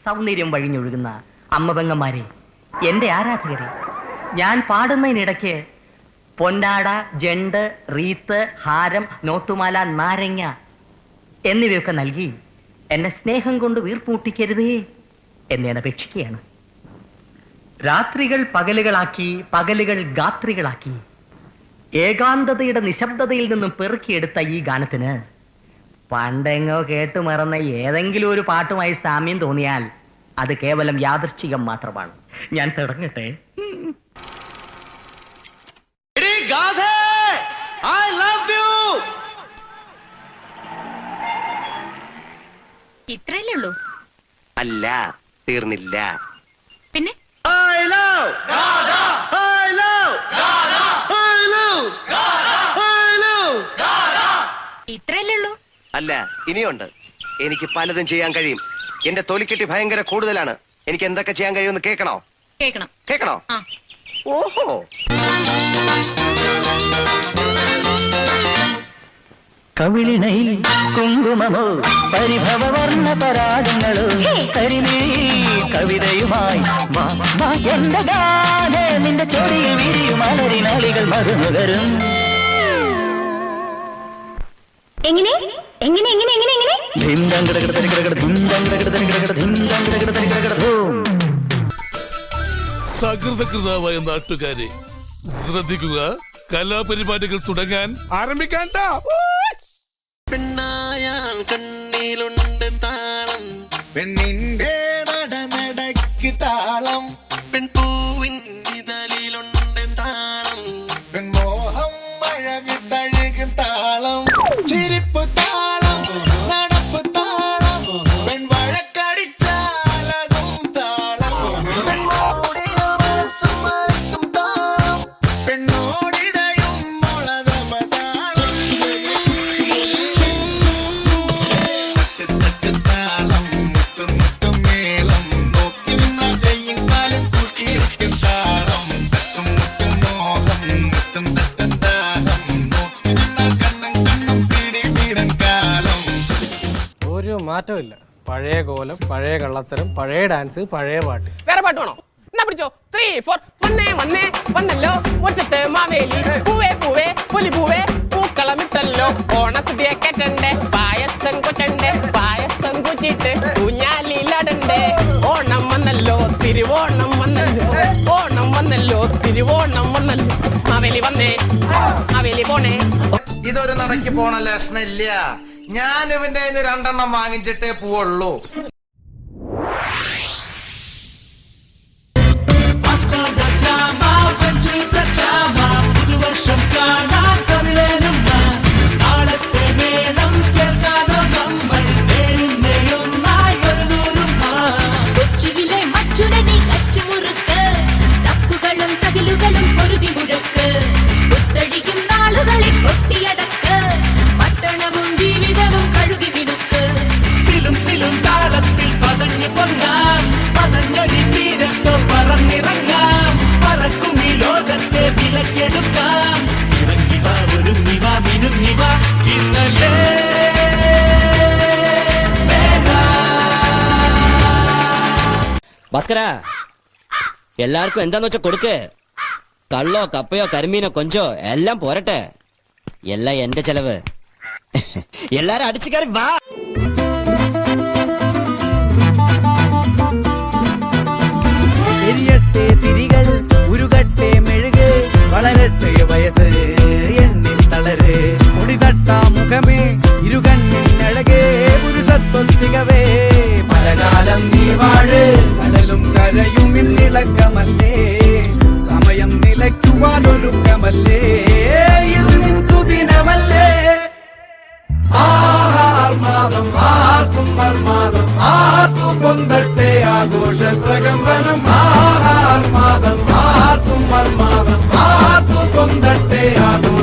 സൗന്ദര്യം വഴിഞ്ഞൊഴുകുന്ന അമ്മപെങ്ങന്മാരെ, എന്റെ ആരാധകരെ, ഞാൻ പാടുന്നതിനിടയ്ക്ക് പൊന്നാട, ജണ്ട്, റീത്ത്, ഹാരം, നോട്ടുമാല, നാരങ്ങ എന്നിവയൊക്കെ നൽകി എന്നെ സ്നേഹം കൊണ്ട് വീർപ്പൂട്ടിക്കരുതേ എന്ന് ഞാൻ അപേക്ഷിക്കുകയാണ്. രാത്രികൾ പകലുകളാക്കി, പകലുകൾ ഗാത്രികളാക്കി, ഏകാന്തതയുടെ നിശബ്ദതയിൽ നിന്നും പെറുക്കിയെടുത്ത ഈ ഗാനത്തിന് പണ്ടെങ്ങോ കേട്ടു മറന്ന ഏതെങ്കിലും ഒരു പാട്ടുമായി സാമ്യം തോന്നിയാൽ അത് കേവലം യാദൃശ്ചികം മാത്രമാണ്. ഞാൻ തുടങ്ങട്ടെ. ഇത്രയല്ലേ ഉള്ളൂ? അല്ല, തീർന്നില്ല. പിന്നെ ഇത്രയല്ലേ ഉള്ളൂ? അല്ല, ഇനിയുണ്ട്. എനിക്ക് പലതും ചെയ്യാൻ കഴിയും. എന്റെ തൊലിക്കെട്ടി ഭയങ്കര കൂടുതലാണ്. എനിക്ക് എന്തൊക്കെ ചെയ്യാൻ കഴിയുമെന്ന് കേൾക്കണോ? കേൾക്കണോ? ഓഹോ, കവിളിണയിൽ കുങ്കുമമോ പരിഭവവർണ്ണ പരാഗങ്ങളോ കരിമീ കവിതയുമായി എന്റെ ഗാനെ നിന്റെ ചൊടിയിൽ വിരിയും അലരിനാളികൾ മറുനുകരും. എങ്ങനെ എങ്ങനെ എങ്ങനെ എങ്ങനെ എങ്ങനെ സകൃതകൃതാവായ നാട്ടുകാരെ ശ്രദ്ധിക്കുക, കലാപരിപാടികൾ തുടങ്ങാൻ ആരംഭിക്കാൻ. പെണ്ണായാൽ കണ്ണിലുണ്ട് താളം, പെണ്ണിന്റെ നടനടക്ക് താളം, പെൺപൂവിൻ ഇതളിലുണ്ട് താളം, പെൺമോഹം അഴക് തഴുക് താളം, ചിരിപ്പ് താളം, നടപ്പ് താളം, പെൺവഴക്കടിച്ചാലതും താളം, പെണ്ണോടിയ മനസ്സ് മറക്കും താളം, പെണ്ണോടിടയും മുളതമ താളം, താളം, മുത്തും മുത്തും മേളം, നോക്കി നിന്ന കയ്യും കാലും കൂട്ടിയിരിക്കും താളം, തട്ടും മുട്ടും മോഹം, മുത്തും തട്ടും ദാഹം, നോക്കി നിന്ന കണ്ണും കണ്ണും പിടി വീടൻ കാലം. ഒരു മാറ്റമില്ല. പഴയ കോലം, പഴയ കള്ളത്തരം, പഴയ ഡാൻസ്, പഴയ പാട്ട്. വേറെ പാട്ട് വേണോ? എന്നാ പിടിച്ചോ. 3, 4 വന്നേ വന്നേ വന്നല്ലോ മുറ്റത്ത് മാവേലി, പൂവേ പൂവേ പുലി പൂവേ പൂക്കളമിട്ടല്ലോ, ഓണസദ്യ കേട്ടണ്ടേ, പായസം കൊറ്റണ്ടേ, പായസം കുച്ചിട്ട് ഊഞ്ഞാലിലടണ്ടേ, ഓണം വന്നല്ലോ തിരുവോണം വന്നല്ലോ, ഓണം വന്നല്ലോ തിരുവോണം വന്നല്ലോ, മാവേലി വന്നേ മാവേലി പോണേ. ഇതൊരു നടക്ക് പോണ ലക്ഷണില്ല. ഞാൻ ഇവന്റെ 2 എണ്ണം വാങ്ങിച്ചിട്ടേ പോവുള്ളൂ. കൊച്ചിയിലെ മച്ചുടനെ കച്ചുമുറുക്ക്, തപ്പുകളും തകിലുകളും പൊരുതി മുഴക്ക്, കുത്തഴിയും നാളുകളെ കൊട്ടിയടക്ക്, പട്ടണവും ജീവിതവും കഴുകി മിനുക്ക്. സിലും സിലും താളത്തിൽ പതഞ്ഞു പൊങ്ങാം, പതഞ്ഞൊരു തീരത്തോ പറന്നിറങ്ങാം, പറക്കും ഈ ലോകത്തെ വിലക്കെടുക്കാം, ഇറങ്ങിവ ഒരുങ്ങിവ മിനുങ്ങിവ ഇന്നലെ ഭാസ്കര, എല്ലാവർക്കും എന്താന്ന് വെച്ചാ കൊടുക്ക്. കള്ളോ കപ്പയോ കരിമീനോ കൊഞ്ചോ എല്ലാം പോരട്ടെ. എല്ലാം എന്റെ ചെലവ്. എല്ലാരും അടിച്ചു കയറി വാ. എരിയട്ടെ തിരികൾ, ഉരുകട്ടെ മെഴുക്, വളരട്ടെ വയസ്സ് എണ്ണിൽ തളര്, മുടിതട്ടാ മുഖമേ ഇരുകണ്ണിനഴകേ, പുരുഷത്വത്തികവേ പലകാലം നീ വാഴ്, കടലും കരയും ഇന്നിളക്കമല്ലേ, സമയം നിലയ്ക്കുവാനൊരുക്കമല്ലേ, ഇത് നിൻ സുദിനമല്ലേ. ആർമാദം ആർക്കും മർമാദം ആർക്കും പൊന്തട്ടെ ആഘോഷ പ്രകമ്പനം, ആർമാദം ആർക്കും മർമാദം ആർക്കും പൊന്തട്ടെ ആഘോഷ